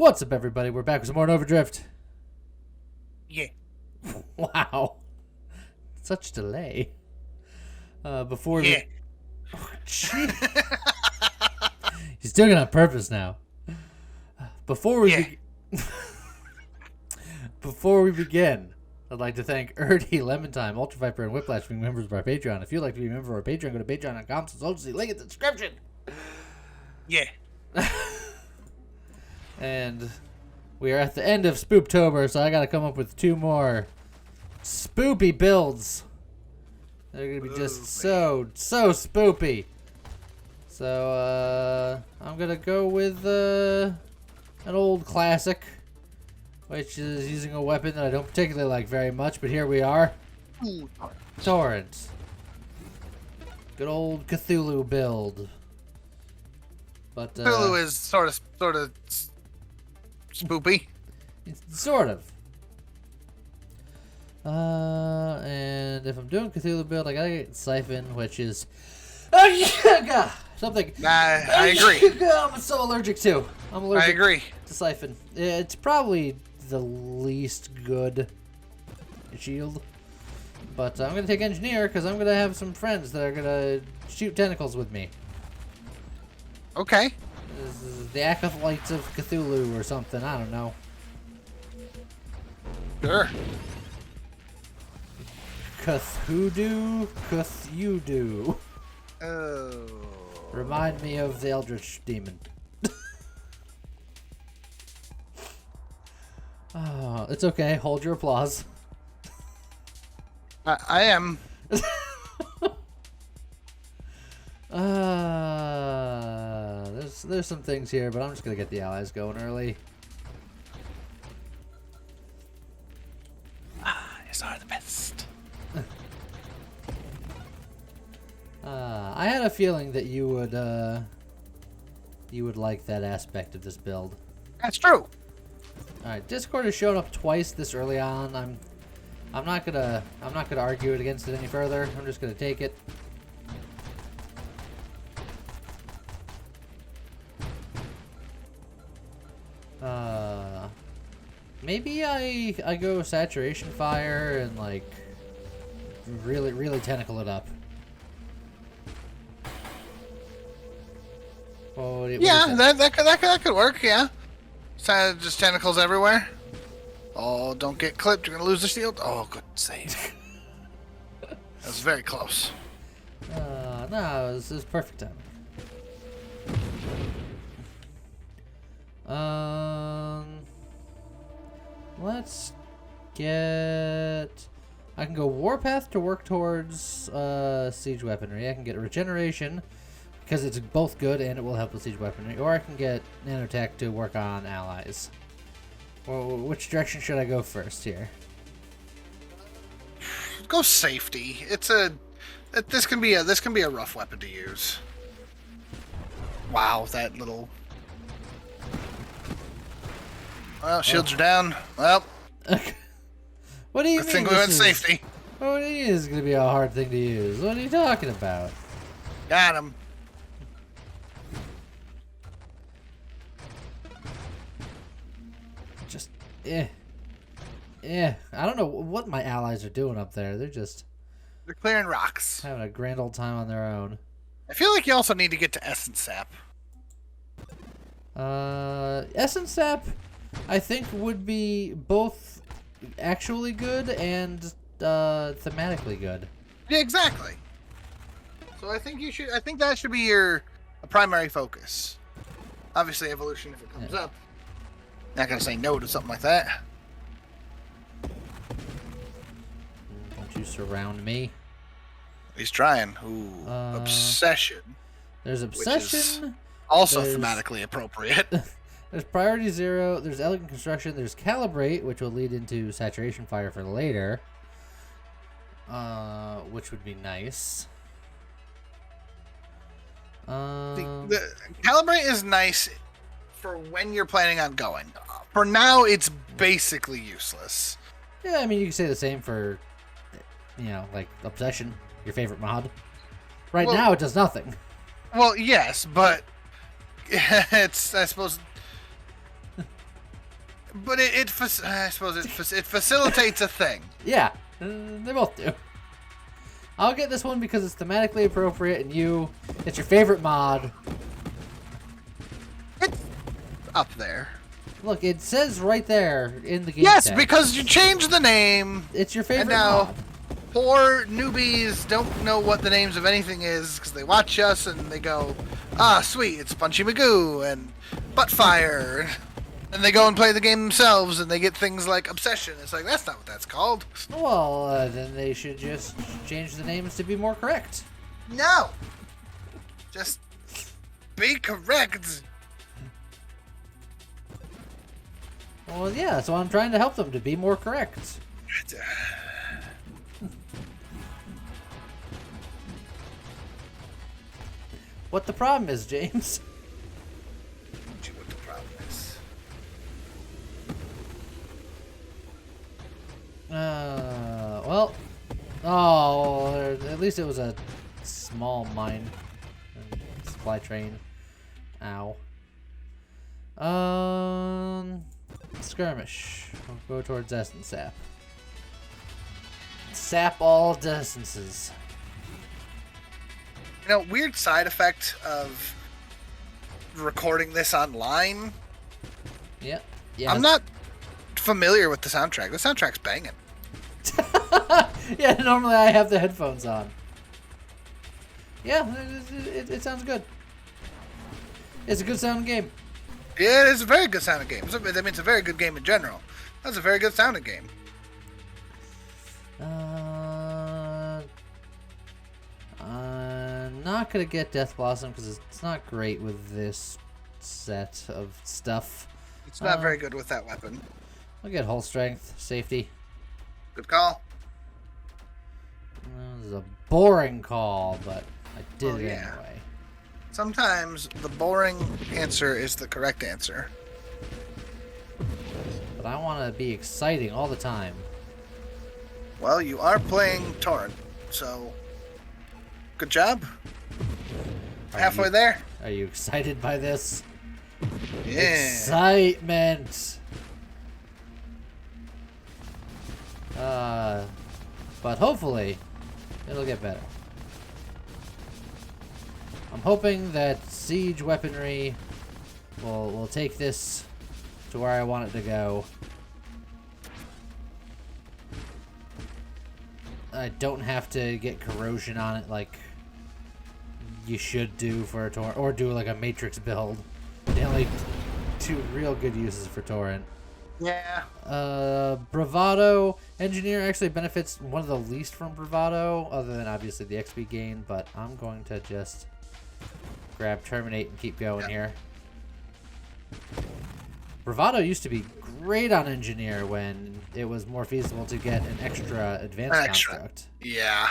What's up, everybody? We're back with some more Overdrift. Yeah. Wow. Such delay. Before Yeah. Oh, gee. He's doing it on purpose now. Before we begin, I'd like to thank Erdy, Lemon Time, Ultra Viper, and Whiplash for being members of our Patreon. If you'd like to be a member of our Patreon, go to patreon.com/see link in the description. Yeah. And we are at the end of Spooptober, so I gotta come up with 2 more spoopy builds. They're gonna be just so spoopy. So I'm gonna go with an old classic, which is using a weapon that I don't particularly like very much, but here we are. Torrent. Good old Cthulhu build. But Cthulhu is sort of spoopy. Sort of. And if I'm doing Cthulhu build, I gotta get Siphon, which is something. I agree. I'm so allergic to. I'm allergic. I agree. To Siphon. It's probably the least good shield. But I'm gonna take Engineer because I'm gonna have some friends that are gonna shoot tentacles with me. Okay. This is the Acolytes of Cthulhu or something. I don't know. Sure. Cthulhu. Oh. Remind me of the Eldritch Demon. Oh, it's okay. Hold your applause. I am. There's some things here, but I'm just gonna get the allies going early. These are the best. I had a feeling that you would like that aspect of this build. That's true. All right, Discord has shown up twice this early on. I'm not gonna argue it against it any further. I'm just gonna take it. Maybe I go saturation fire and like really tentacle it up. Oh, Yeah, that could work. Yeah. Just tentacles everywhere. Oh, don't get clipped. You're gonna lose the shield. Oh, good save. That was very close. No, this is perfect time. Let's get. I can go Warpath to work towards siege weaponry. I can get regeneration because it's both good and it will help with siege weaponry, or I can get nanotech to work on allies. Well, which direction should I go first here? Go safety. This can be a rough weapon to use. Wow, that little. Well, shields are down. Well. What do you I mean? think we went safety. What do you mean it's gonna be a hard thing to use? What are you talking about? Got him. Just I don't know what my allies are doing up there. They're clearing rocks. having a grand old time on their own. I feel like you also need to get to Essence Sap. Essence Sap, I think, would be both actually good and thematically good. Yeah, exactly. So I think that should be your primary focus. Obviously, evolution if it comes up. Not gonna say no to something like that. Don't you surround me? He's trying. Ooh, obsession. There's obsession. Also thematically appropriate. There's priority 0. There's elegant construction. There's calibrate, which will lead into saturation fire for later. Which would be nice. The calibrate is nice for when you're planning on going. For now, it's basically useless. Yeah, I mean, you can say the same for, like obsession, your favorite mod. Right now, it does nothing. Well, yes, but it's, I suppose, But I suppose it facilitates a thing. Yeah, they both do. I'll get this one because it's thematically appropriate, and it's your favorite mod. It's up there. Look, it says right there in the game. Yes, tag. because you changed the name. It's your favorite and now, mod. Poor newbies don't know what the names of anything is because they watch us and they go, sweet, it's Punchy Magoo and Buttfire. And they go and play the game themselves and they get things like Obsession. It's like, that's not what that's called. Well, then they should just change the names to be more correct. No! Just be correct. Well, yeah, so I'm trying to help them to be more correct. What the problem is, James? What the problem is. At least it was a small mine supply train. Ow. Skirmish. We'll go towards Essence Sap. Sap all distances. You know, weird side effect of recording this online. Yep. Yeah. I'm not familiar with the soundtrack. The soundtrack's banging. Yeah, normally I have the headphones on. Yeah, it sounds good. It's a good sounding game. Yeah, it is a very good sounding game. I mean, it's a very good game in general. That's a very good sounding game. I'm not gonna get Death Blossom because it's not great with this set of stuff. It's not very good with that weapon. I'll get Hull Strength, Safety. Good call. This is a boring call, but I did it yeah. anyway. Sometimes the boring answer is the correct answer. But I want to be exciting all the time. Well, you are playing Torrent, so good job. Halfway there. Are you excited by this? Yeah. Excitement. But hopefully it'll get better. I'm hoping that siege weaponry will take this to where I want it to go. I don't have to get corrosion on it like you should do for a torrent, or do like a matrix build. The only two real good uses for torrent. Yeah. Bravado Engineer actually benefits one of the least from Bravado, other than obviously the XP gain, but I'm going to just grab Terminate and keep going here. Bravado used to be great on Engineer when it was more feasible to get an extra advanced construct. Yeah.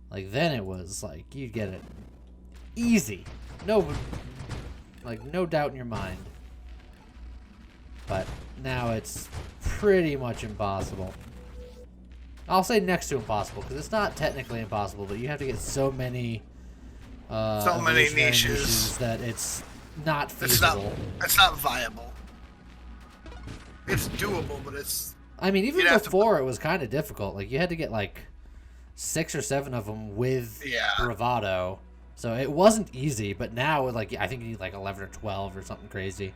Like then it was like you'd get it easy. No doubt in your mind. But now it's pretty much impossible. I'll say next to impossible because it's not technically impossible, but you have to get so many niches that it's not feasible. It's not viable. It's doable, but it's... I mean, even before it was kind of difficult. Like you had to get like 6 or 7 of them with Bravado. So it wasn't easy, but now like I think you need like 11 or 12 or something crazy.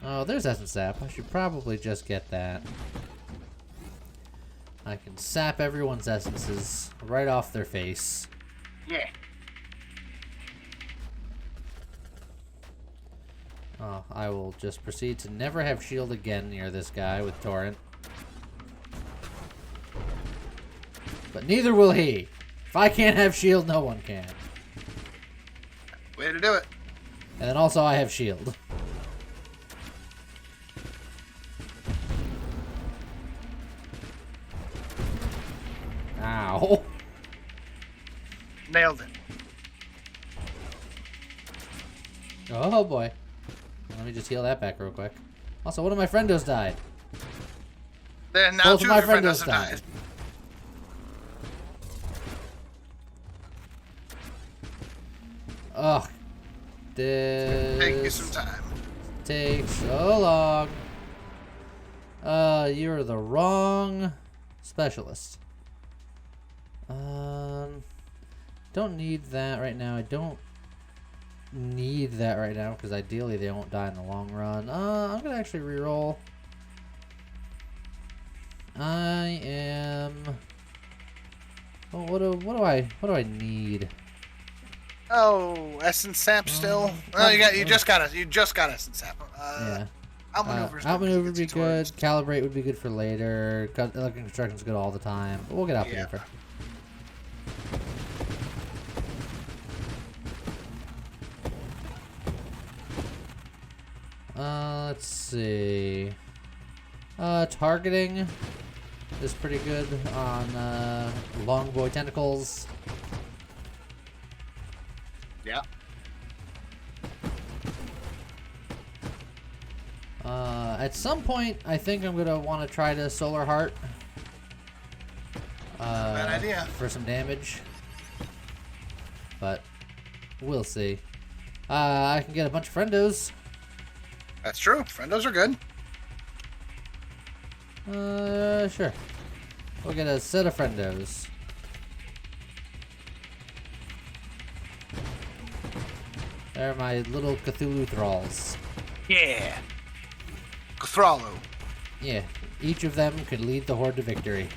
Oh, there's Essence Sap. I should probably just get that. I can sap everyone's essences right off their face. Yeah. Oh, I will just proceed to never have shield again near this guy with Torrent. But neither will he. If I can't have shield, no one can. Way to do it. And then also I have shield. Ow. Nailed it. Oh boy. Let me just heal that back real quick. Also, one of my friendos died. Then now Both two of my of your friendos friendos died. died. Ugh. This Take you some time. takes so long. You're the wrong specialist. Don't need that right now. I don't need that right now because ideally they won't die in the long run. I'm gonna actually reroll. I am. Oh, what do I need? Oh, essence sap still. Oh, you just got essence sap. Yeah. Outmaneuver would be good. Calibrate would be good for later. Electric construction's good all the time. But we'll get outmaneuver. Let's see. Targeting is pretty good on long boy tentacles. Yeah. At some point, I think I'm gonna want to try to Solar Heart. Bad idea. For some damage. But we'll see. I can get a bunch of friendos. That's true. Friendos are good. Sure. We'll get a set of friendos. They're my little Cthulhu thralls. Yeah. Cthulhu. Yeah, each of them could lead the horde to victory.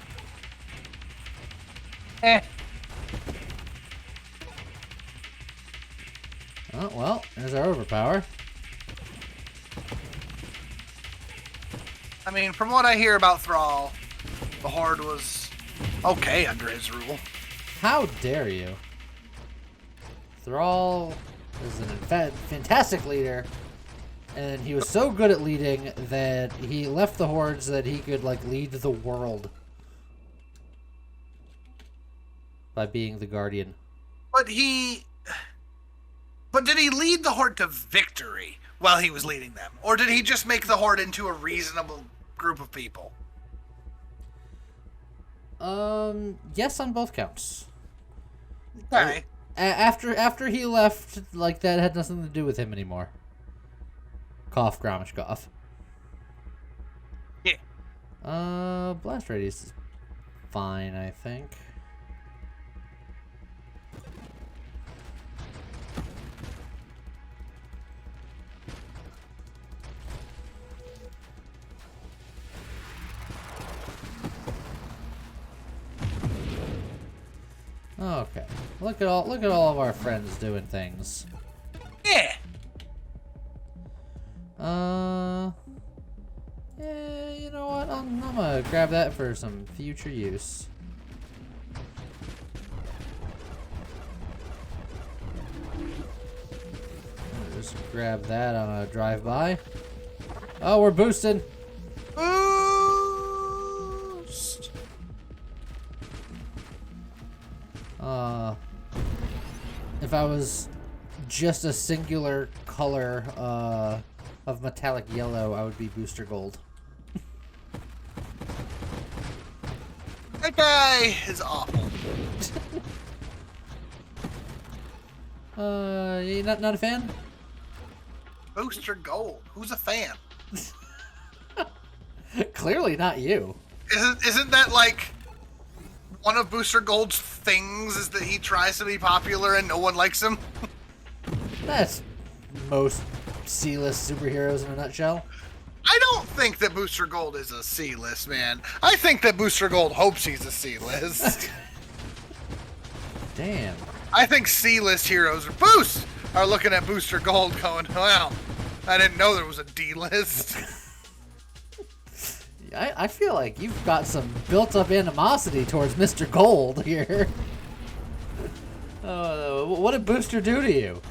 Eh. Oh, well, there's our overpower. I mean, from what I hear about Thrall, the Horde was okay under his rule. How dare you? Thrall is an fantastic leader, and he was so good at leading that he left the Horde so that he could, like, lead the world by being the Guardian. But did he lead the Horde to victory while he was leading them? Or did he just make the Horde into a reasonable group of people? Yes, on both counts. Okay. After he left, like, that had nothing to do with him anymore. Cough, Gromish cough. Yeah. Blast radius is fine, I think. Okay. Look at all of our friends doing things. Yeah. Yeah, you know what? I'm gonna grab that for some future use. Just grab that on a drive-by. Oh, we're boosting. Boost. If I was just a singular color of metallic yellow, I would be booster gold. That guy is awful. You not a fan? Booster gold. Who's a fan? Clearly not you. Isn't that like one of Booster Gold's things is that he tries to be popular and no one likes him? That's most C-list superheroes in a nutshell. I don't think that Booster Gold is a C-list, man. I think that Booster Gold hopes he's a C-list. Damn. I think C-list heroes are looking at Booster Gold going, well, I didn't know there was a D-list. I feel like you've got some built-up animosity towards Mr. Gold here. What did Booster do to you?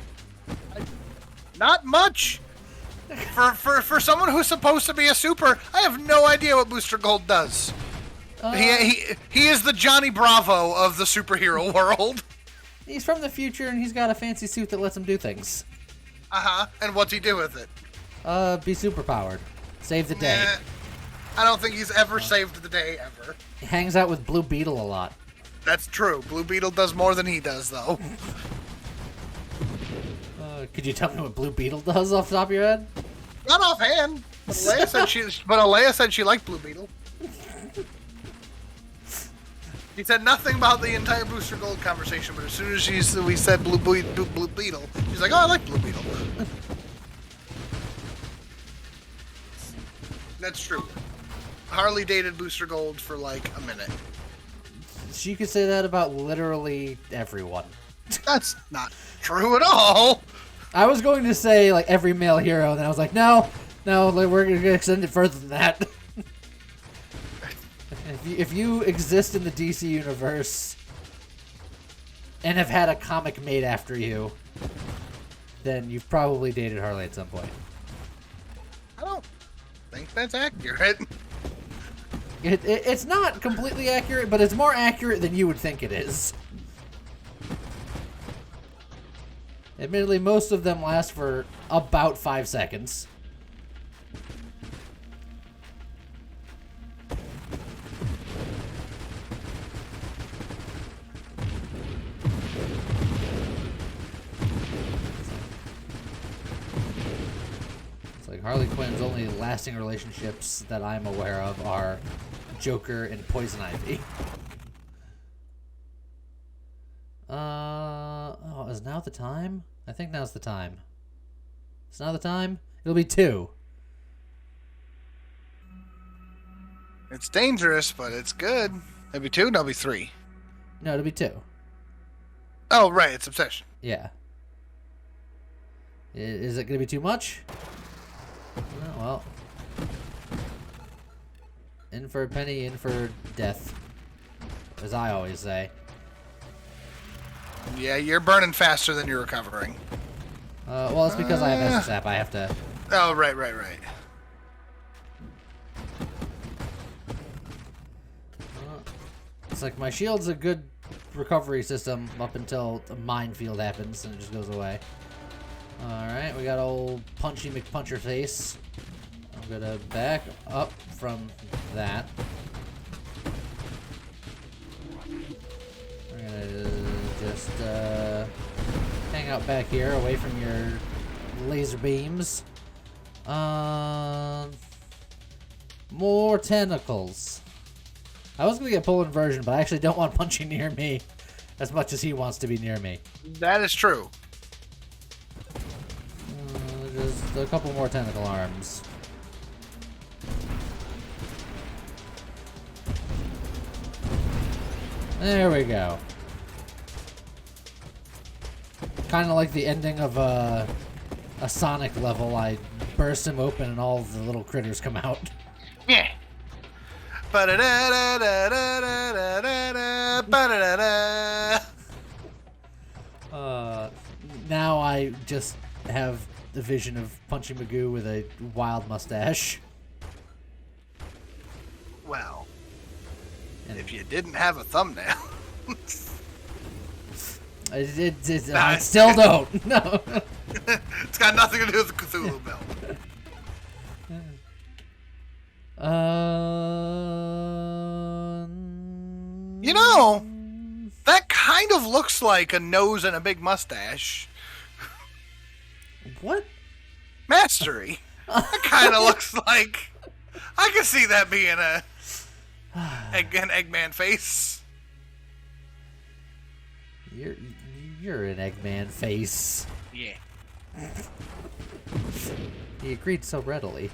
Not much. For someone who's supposed to be a super, I have no idea what Booster Gold does. He is the Johnny Bravo of the superhero world. He's from the future and he's got a fancy suit that lets him do things. And what's he do with it? Be superpowered. Save the day. I don't think he's ever saved the day ever. He hangs out with Blue Beetle a lot. That's true. Blue Beetle does more than he does, though. Could you tell me what Blue Beetle does off the top of your head? Not offhand. But Alea said she liked Blue Beetle. He said nothing about the entire Booster Gold conversation, but as soon as we said Blue Beetle, she's like, "Oh, I like Blue Beetle." That's true. Harley dated Booster Gold for like a minute. She could say that about literally everyone. That's not true at all. I was going to say like every male hero, and then I was like, no, like, we're gonna extend it further than that. If you exist in the DC universe and have had a comic made after you, then you've probably dated Harley at some point. I don't think that's accurate. It's not completely accurate, but it's more accurate than you would think it is. Admittedly, most of them last for about 5 seconds. Like Harley Quinn's only lasting relationships that I'm aware of are Joker and Poison Ivy. Oh, is now the time? I think now's the time. Is now the time? It'll be 2. It's dangerous, but it's good. It'll be 2, no, it'll be 3. No, it'll be 2. Oh, right, it's Obsession. Yeah. Is it going to be too much? Oh, well. In for a penny, in for death. As I always say. Yeah, you're burning faster than you're recovering. Well, it's because I have SSAP. I have to... Oh, right. It's like my shield's a good recovery system up until a minefield happens and it just goes away. Alright, we got old Punchy McPuncher face. I'm gonna back up from that. We're gonna just hang out back here away from your laser beams. More tentacles. I was gonna get pull inversion, but I actually don't want Punchy near me as much as he wants to be near me. That is true. Just a couple more tentacle arms. There we go. Kind of like the ending of a Sonic level. I burst him open and all the little critters come out. Yeah. Now I just have the vision of Punchy Magoo with a wild mustache. Well, if you didn't have a thumbnail. I still don't. No. It's got nothing to do with the Cthulhu belt. You know, that kind of looks like a nose and a big mustache. What? Mastery. That kind of looks like... I can see that being an Eggman face. You're an Eggman face. Yeah. He agreed so readily.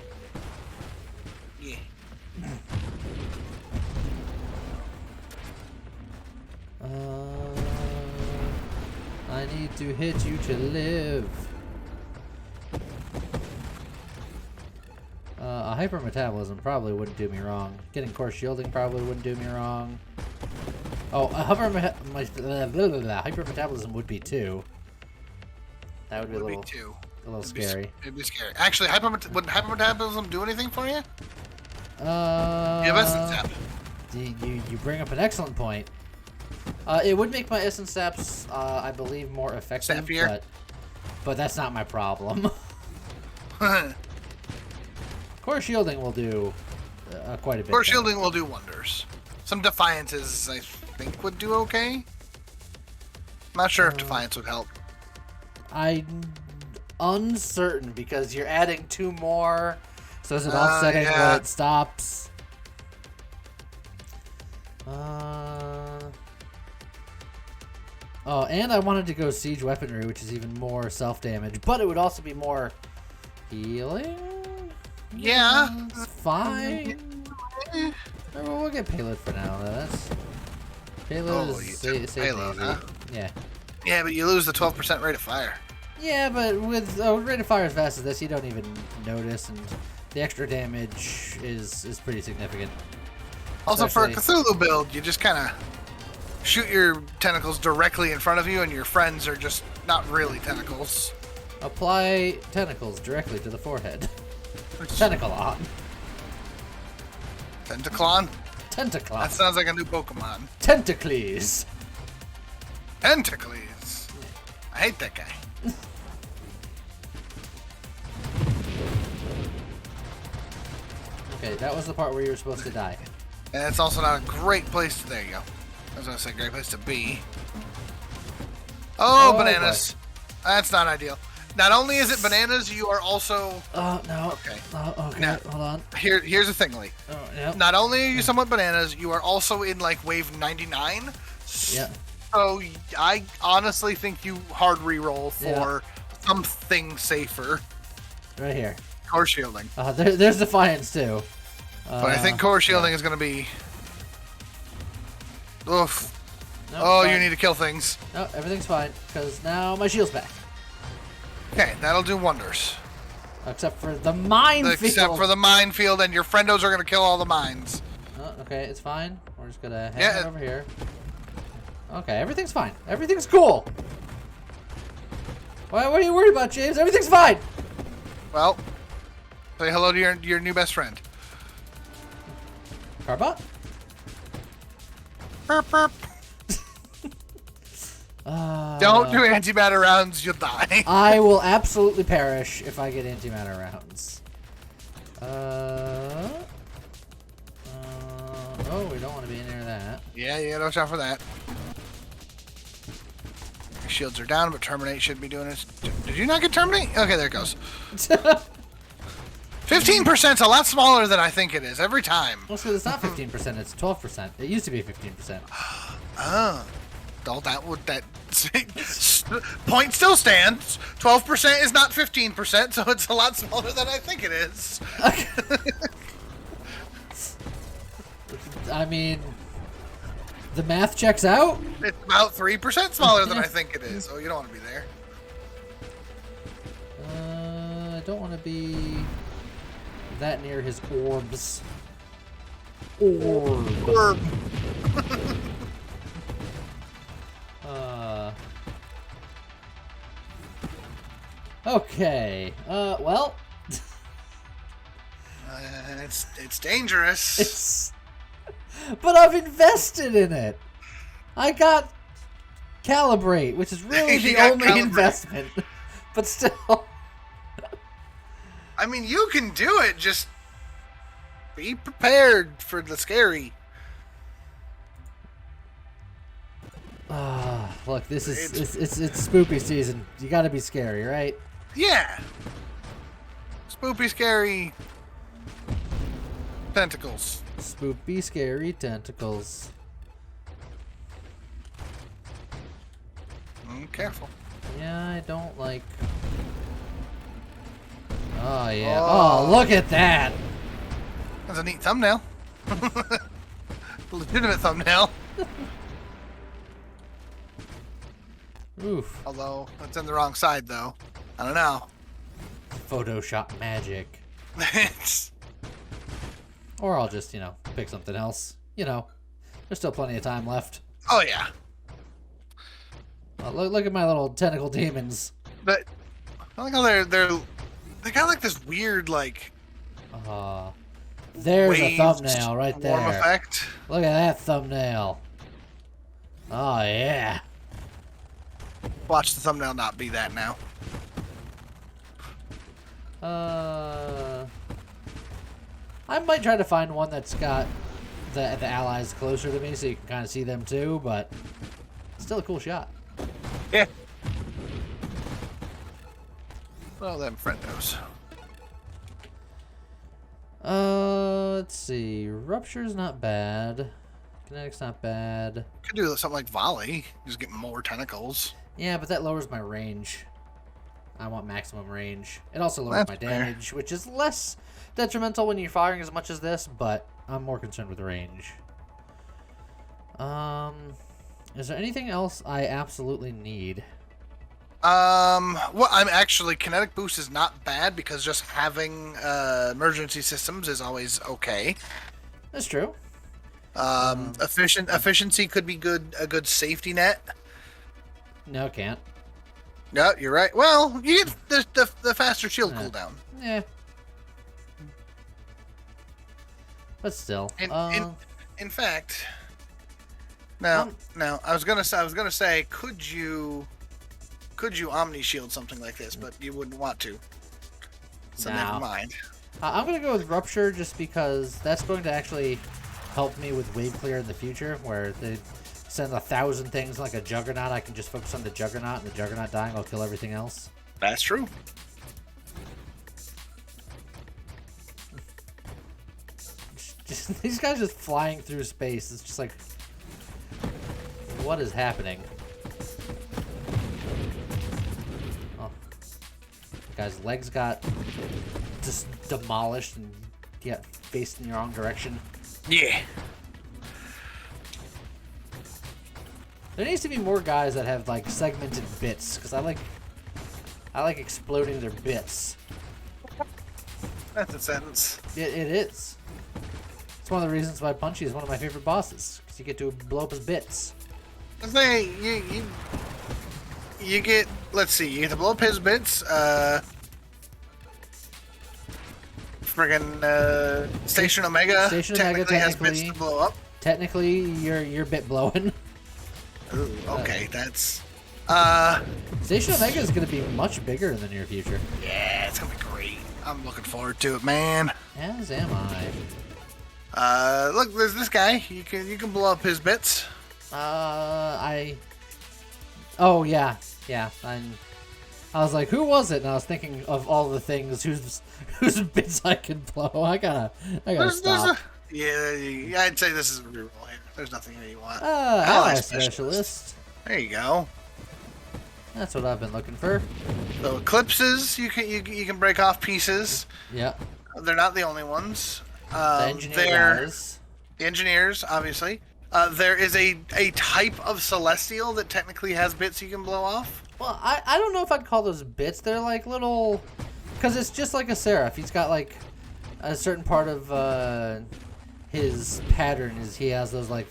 Yeah. I need to hit you to live. A hyper metabolism probably wouldn't do me wrong. Getting core shielding probably wouldn't do me wrong. Oh, a hyper metabolism would be 2. That would be a little scary. It'd be scary. Actually, would hyper metabolism do anything for you? Yeah, you bring up an excellent point. It would make my essence saps, I believe, more effective, but that's not my problem. Core shielding will do quite a bit. Core shielding will do wonders. Some defiances, I think, would do okay. Not sure if defiance would help. uncertain because you're adding 2 more. So is it offsetting where it stops? Oh, and I wanted to go siege weaponry, which is even more self-damage, but it would also be more healing? Yeah. It's fine. We'll get payload for now. Payload is safe payload, huh? Yeah. Yeah, but you lose the 12% rate of fire. Yeah, but with rate of fire as fast as this, you don't even notice, and the extra damage is pretty significant. Also, for a Cthulhu build, you just kind of shoot your tentacles directly in front of you, and your friends are just not really tentacles. Apply tentacles directly to the forehead. Tentaclon. Tentaclon? Tentaclon. That sounds like a new Pokemon. Tentacles. Tentacles. I hate that guy. Okay, that was the part where you were supposed to die. And it's also not a great place to... There you go. I was going to say great place to be. Oh, bananas. Boy. That's not ideal. Not only is it bananas, you are also... Oh, no. Okay. Oh, okay. Now, hold on. Here's the thing, Lee. Oh, yep. Not only are you somewhat bananas, you are also in, like, wave 99. Yeah. So I honestly think you hard reroll for something safer. Right here. Core shielding. There's Defiance, too. But I think core shielding is going to be... Oof. Nope, oh, fine. you need to kill things. No, everything's fine, because now my shield's back. Okay, that'll do wonders. Except for the minefield. Except for the minefield, and your friendos are going to kill all the mines. Oh, okay, it's fine. We're just going to hang it over here. Okay, everything's fine. Everything's cool. What are you worried about, James? Everything's fine. Well, say hello to your new best friend. Carbot? Burp, burp. Don't do antimatter rounds, you'll die. I will absolutely perish if I get antimatter rounds. Oh, we don't want to be near that. Yeah, you gotta watch out for that. Your shields are down, but Terminate should be doing it. Did you not get Terminate? Okay, there it goes. 15% is a lot smaller than I think it is every time. Well, so it's not 15%, it's 12%. It used to be 15%. Oh. All that would that point still stands. 12% is not 15%, so it's a lot smaller than I think it is. I mean, the math checks out. It's about 3% smaller than I think it is, so you don't want to be there. I don't want to be that near his orbs. Orb. Okay. Well. It's dangerous. But I've invested in it. I got Calibrate, which is really the only investment. But still. I mean, you can do it. Just be prepared for the scary. Look, this is it's spoopy season. You got to be scary, right? Yeah. Spoopy, scary tentacles. Spoopy, scary tentacles. Careful. Yeah, I don't like. Oh yeah. Oh, look at that. That's a neat thumbnail. Legitimate thumbnail. Oof. Although, it's on the wrong side, though. I don't know. Photoshop magic. It's... Or I'll just, pick something else. There's still plenty of time left. Oh, yeah. Look at my little tentacle demons. But I like how they got like this weird, like... There's a thumbnail right there. Warm effect. Look at that thumbnail. Oh, yeah. Watch the thumbnail not be that now. I might try to find one that's got the allies closer to me so you can kind of see them too, but still a cool shot. Yeah. Well, them friendos. Let's see. Rupture's not bad. Kinetic's not bad. Could do something like volley. Just get more tentacles. Yeah, but that lowers my range. I want maximum range. It also lowers my damage, which is less detrimental when you're firing as much as this, but I'm more concerned with range. Is there anything else I absolutely need? Well, I'm actually, kinetic boost is not bad because just having emergency systems is always okay. That's true. Efficiency could be a good safety net. No, can't. No, you're right. Well, you get the faster shield cooldown. Yeah. But still. In fact, now I was gonna say, could you Omni Shield something like this, but you wouldn't want to. So never mind. I'm gonna go with Rupture just because that's going to actually help me with wave clear in the future, where they send 1,000 things like a Juggernaut. I can just focus on the Juggernaut, and the Juggernaut dying, I'll kill everything else. That's true. These guys just flying through space. It's just like, what is happening? Oh, the guy's legs got just demolished and get faced in the wrong direction. Yeah. There needs to be more guys that have like segmented bits, because I like exploding their bits. That's a sentence. It is. It's one of the reasons why Punchy is one of my favorite bosses, because you get to blow up his bits. I say you get, let's see, you get to blow up his bits. Friggin' Station Omega. Station technically Omega has bits to blow up. Technically, you're bit blowing. Ooh, okay, that's. Station Omega is going to be much bigger in the near future. Yeah, it's gonna be great. I'm looking forward to it, man. As am I. Look, there's this guy. You can blow up his bits. Oh yeah. I was like, who was it? And I was thinking of all the things whose bits I can blow. I gotta stop. Yeah, I'd say this is a reroll here. There's nothing here you want. Ally specialist. There you go. That's what I've been looking for. So eclipses, you can break off pieces. Yeah. They're not the only ones. The engineer guys. The engineers, obviously. There is a type of celestial that technically has bits you can blow off. Well, I don't know if I'd call those bits. They're like little, because it's just like a seraph. He's got like a certain part of his pattern is he has those like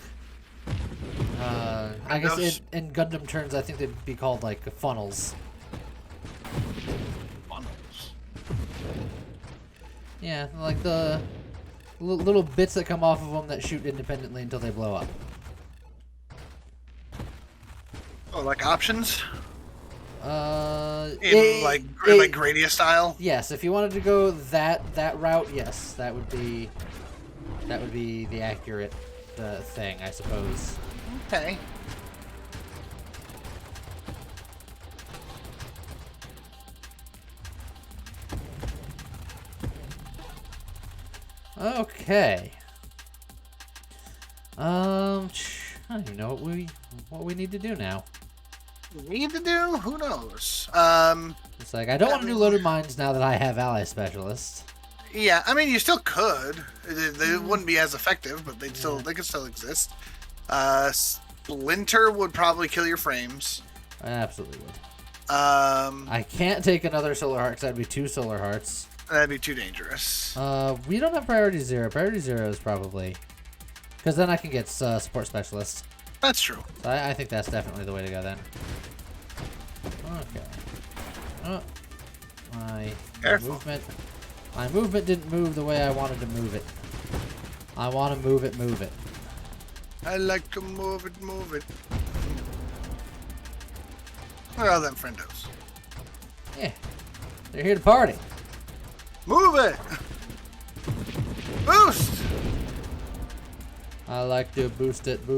I guess in Gundam terms I think they'd be called like funnels. Funnels. Yeah, like the little bits that come off of them that shoot independently until they blow up. Oh, like options? In like Gradius style? Yes, if you wanted to go that route, yes, that would be the accurate thing, I suppose. Okay. Okay. I don't even know what we need to do now. Need to do? Who knows? It's like I don't want to do loaded mines now that I have ally specialist. Yeah, I mean you still could. They wouldn't be as effective, but they could still exist. Splinter would probably kill your frames. I absolutely would. I can't take another solar heart because that'd be 2 solar hearts. That'd be too dangerous. We don't have priority 0. Priority 0 is probably because then I can get support specialist. That's true. So I think that's definitely the way to go then. Okay. Oh, my movement. My movement didn't move the way I wanted to move it. I want to move it. I like to move it. Where are them friendos? Yeah. They're here to party. Move it! Boost! I like to boost it. I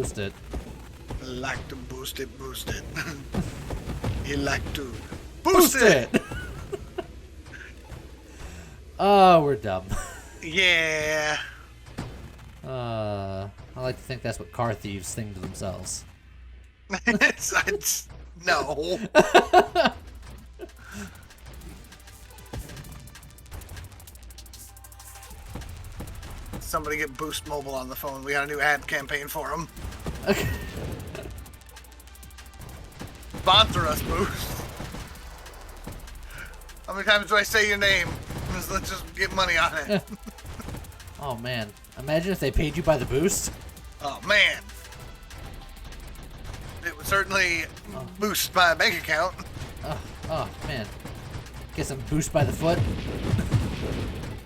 like to boost it. You like to boost it! Oh, we're dumb. Yeah. I like to think that's what car thieves think to themselves. No. Somebody get Boost Mobile on the phone. We got a new ad campaign for them. Okay. Sponsor us, Boost. How many times do I say your name? Let's just get money on it. Oh man, imagine if they paid you by the boost. Oh man. It would certainly boost my bank account. Oh man, get some boost by the foot.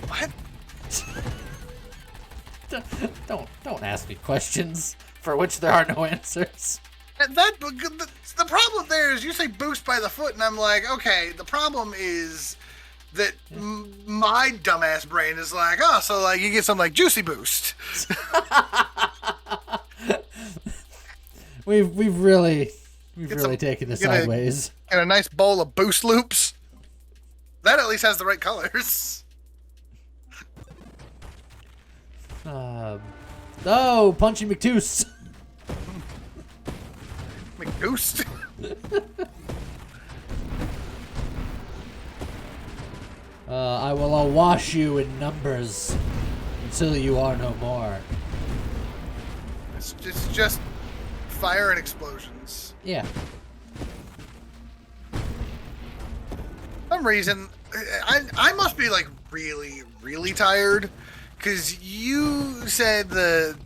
What? Don't ask me questions for which there are no answers. And the problem there is you say boost by the foot, and I'm like, okay. The problem is that my dumbass brain is like, oh, so like you get some like juicy boost. we've really taken this sideways. Get a nice bowl of Boost Loops. That at least has the right colors. Oh, Punchy McToos. McDoost. I will awash you in numbers until you are no more. It's just fire and explosions. Yeah. For some reason, I must be like really, really tired, because you said the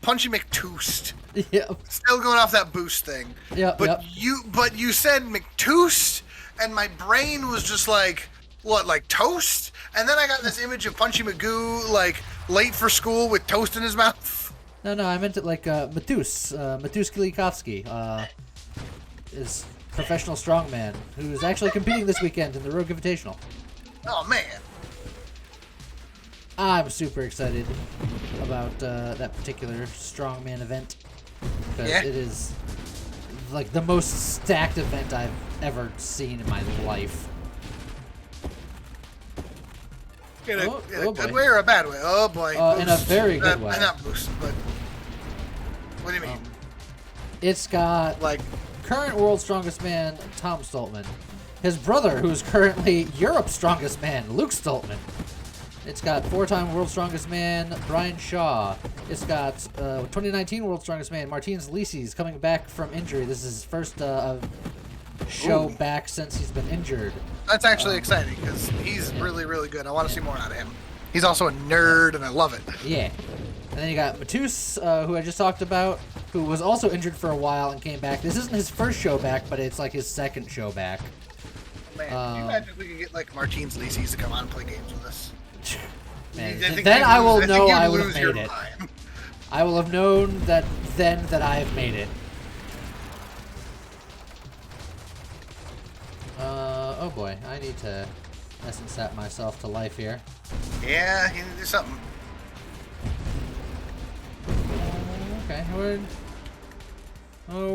Punchy McToost. Yep. Still going off that boost thing. Yep. But you said McToost, and my brain was just like, what, like toast? And then I got this image of Punchy Magoo like late for school with toast in his mouth. No, I meant it like Matus Kilikovsky, is professional strongman who's actually competing this weekend in the Rogue Invitational. Oh man. I'm super excited about that particular strongman event, because it is like the most stacked event I've ever seen in my life. In a good way or a bad way? Oh boy. In a very good way. Not boost, but what do you mean? It's got Like current world's strongest man Tom Stoltman, his brother who's currently Europe's strongest man Luke Stoltman. It's got four-time world's strongest man Brian Shaw. It's got 2019 world's strongest man Martins Lisis coming back from injury. This is his first show back since he's been injured. That's actually exciting, because he's really, really good. I want to see more out of him. He's also a nerd, and I love it. Yeah. And then you got Matus, who I just talked about, who was also injured for a while and came back. This isn't his first show back, but it's like his second show back. Man, can you imagine if we could get like Martins Lisis to come on and play games with us? Man, then I will know I would have made it. I will have known that then that I have made it. Oh boy, I need to essence set myself to life here. Yeah, you need to do something. Okay,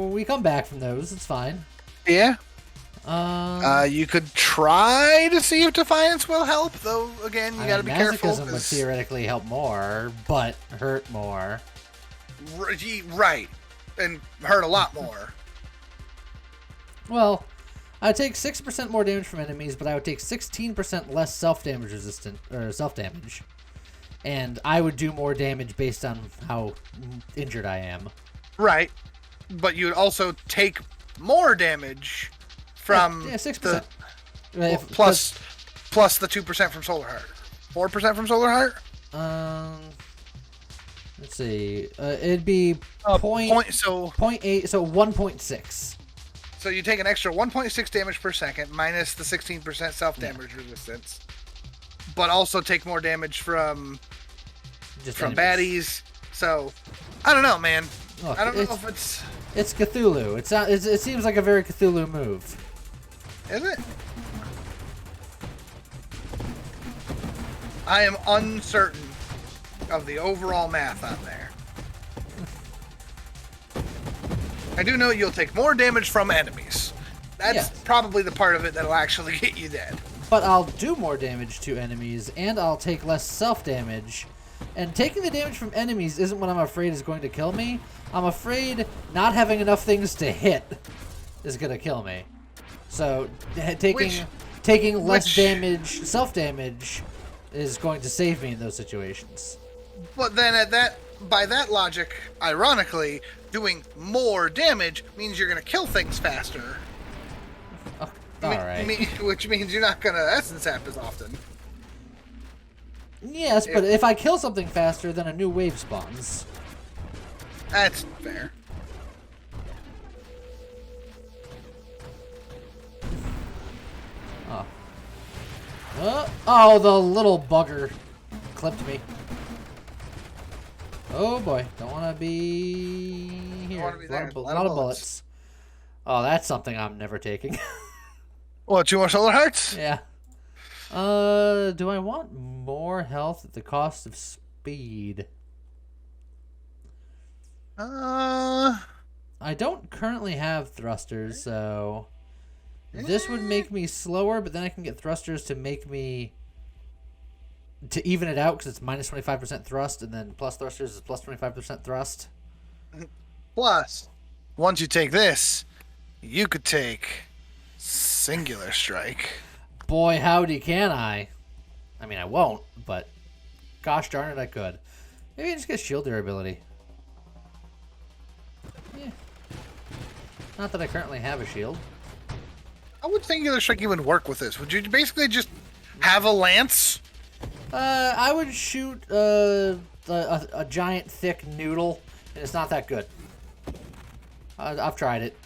we come back from those. It's fine. Yeah. You could try to see if Defiance will help, though. Again, you got to be careful. Masochism would theoretically help more, but hurt more. Right, and hurt a lot more. Well, I would take 6% more damage from enemies, but I would take 16% less self-damage resistant or self-damage, and I would do more damage based on how injured I am. Right, but you would also take more damage from 6%. Plus the 2% from Solar Heart. 4% from Solar Heart. Let's see. It'd be so 0.8, so 1.6. So you take an extra 1.6 damage per second minus the 16% self-damage resistance, but also take more damage from baddies. So I don't know, man. Look, I don't know if it's Cthulhu. It seems like a very Cthulhu move. Is it? I am uncertain of the overall math on there. I do know you'll take more damage from enemies. That's probably the part of it that'll actually get you dead. but I'll do more damage to enemies, and I'll take less self-damage. And taking the damage from enemies isn't what I'm afraid is going to kill me. I'm afraid not having enough things to hit is going to kill me. So taking less damage, self-damage, is going to save me in those situations. But then by that logic, ironically, doing more damage means you're going to kill things faster. Oh, alright. Which means you're not going to essence sap as often. Yes, but if I kill something faster, then a new wave spawns. That's fair. Oh, the little bugger clipped me. Oh boy, don't want to be here. Don't want to be there. A lot of bullets. Oh, that's something I'm never taking. What, 2 more solar hearts? Yeah. Do I want more health at the cost of speed? I don't currently have thrusters, so this would make me slower, but then I can get thrusters to make me to even it out because it's minus 25% thrust, and then plus thrusters is plus 25% thrust. Plus, once you take this, you could take Singular Strike. Boy, howdy can I. I mean, I won't, but gosh darn it, I could. Maybe I just get shield durability. Yeah. Not that I currently have a shield. How would Singular Strike even work with this? Would you basically just have a lance? I would shoot a giant thick noodle, and it's not that good. I've tried it.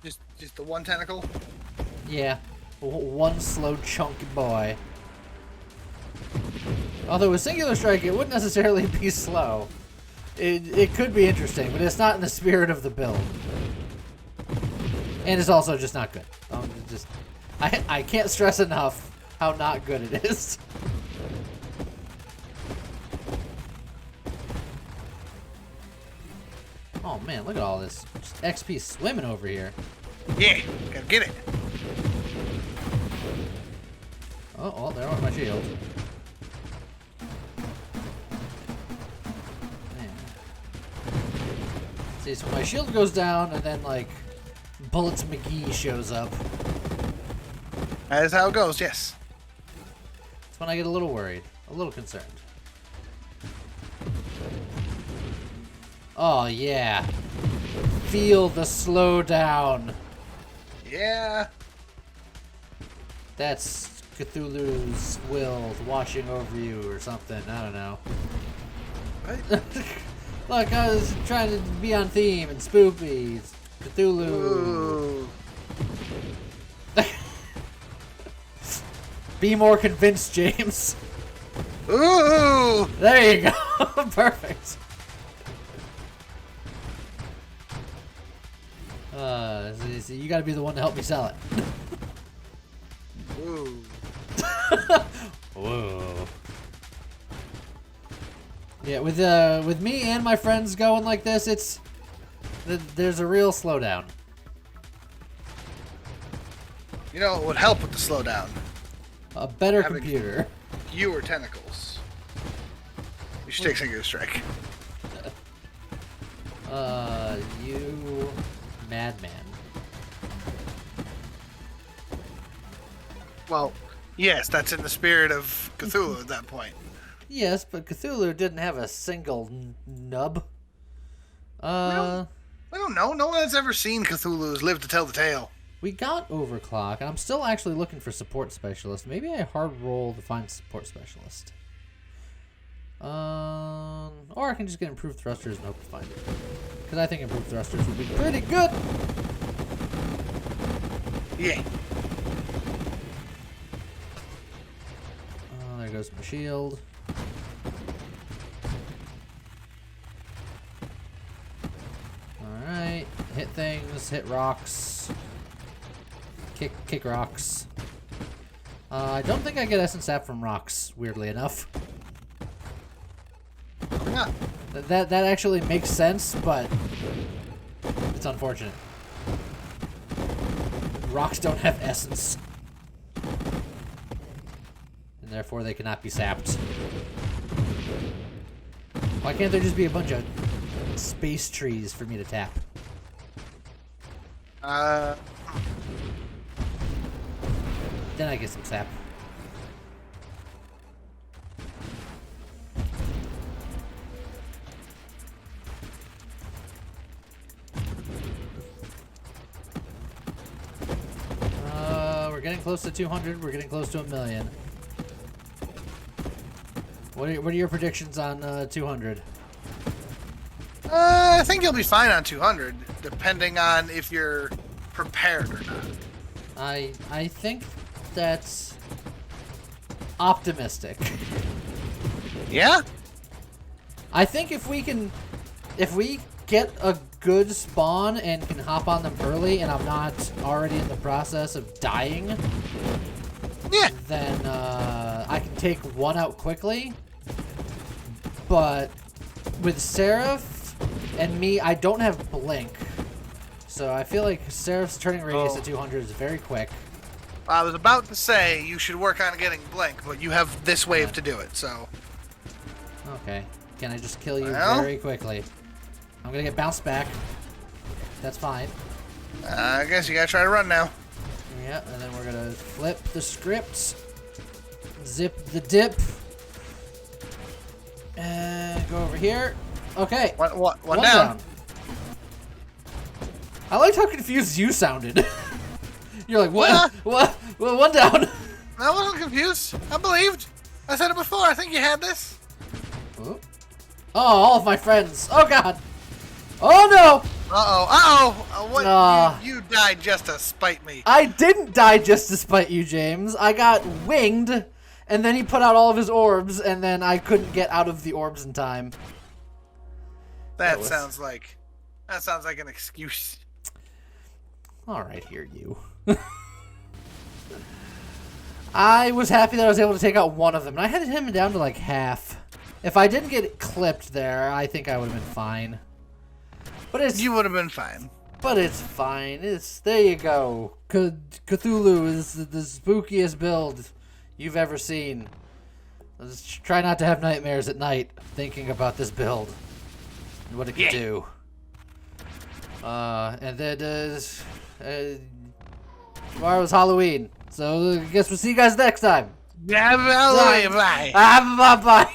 Just the one tentacle? Yeah, one slow chunky boy. Although with Singular Strike, it wouldn't necessarily be slow. It could be interesting, but it's not in the spirit of the build. And it's also just not good. I can't stress enough how not good it is. Oh man, look at all this just XP swimming over here. Yeah, gotta get it. Oh, well, there went my shield. Man. See, so my shield goes down, and then, like, Bullets McGee shows up. That is how it goes, yes. That's when I get a little worried, a little concerned. Oh, yeah. Feel the slowdown. Yeah. That's Cthulhu's will watching over you or something. I don't know. What? Look, I was trying to be on theme and spoopy. Cthulhu. Ooh. Be more convinced, James. Ooh. There you go. Perfect. So you gotta be the one to help me sell it. Ooh. Whoa. Yeah, with me and my friends going like this, there's a real slowdown. You know, it would help with the slowdown. A better Having computer. Fewer tentacles. You should take Singular Strike. You madman. Well, yes, that's in the spirit of Cthulhu at that point. Yes, but Cthulhu didn't have a single nub. I don't know. No one has ever seen Cthulhu's lived to tell the tale. We got overclock, and I'm still actually looking for support specialist. Maybe I hard roll to find support specialist. Or I can just get improved thrusters and hope to find it. Because I think improved thrusters would be pretty good. Yeah. Oh, there goes my shield. Alright. Hit things, hit rocks. Kick rocks. I don't think I get essence sap from rocks, weirdly enough. Yeah. That actually makes sense, but it's unfortunate. rocks don't have essence. And therefore they cannot be sapped. Why can't there just be a bunch of space trees for me to tap? Then I get some sap. We're getting close to 200. We're getting close to 1 million. What are your predictions on 200? I think you'll be fine on 200, depending on if you're prepared or not. I think that's optimistic. Yeah? I think if we get a good spawn and can hop on them early, and I'm not already in the process of dying, Yeah. then I can take one out quickly. But with Seraph and me, I don't have Blink. So I feel like Seraph's turning radius at 200 is very quick. I was about to say you should work on getting Blink, but you have this wave to do it, so... Okay. Can I just kill you Well? very quickly? I'm gonna get bounced back. That's fine. I guess you gotta try to run now. Yeah, and then we're gonna flip the script. Zip the dip. And go over here. Okay. One down. I liked how confused you sounded. You're like, what? What? Well, one down. I wasn't confused. I believed. I said it before. I think you had this. Oh, all of my friends. Oh, God. Oh, no. What? You died just to spite me. I didn't die just to spite you, James. I got winged, and then he put out all of his orbs, and then I couldn't get out of the orbs in time. That sounds like an excuse. All right, here you. I was happy that I was able to take out one of them, and I had him down to like half. If I didn't get clipped there, I think I would have been fine. But you would have been fine. But it's fine. There you go. Cthulhu is the spookiest build you've ever seen. Let's try not to have nightmares at night thinking about this build and what it can do. And then tomorrow's Halloween, so I guess we'll see you guys next time. Bye. Bye.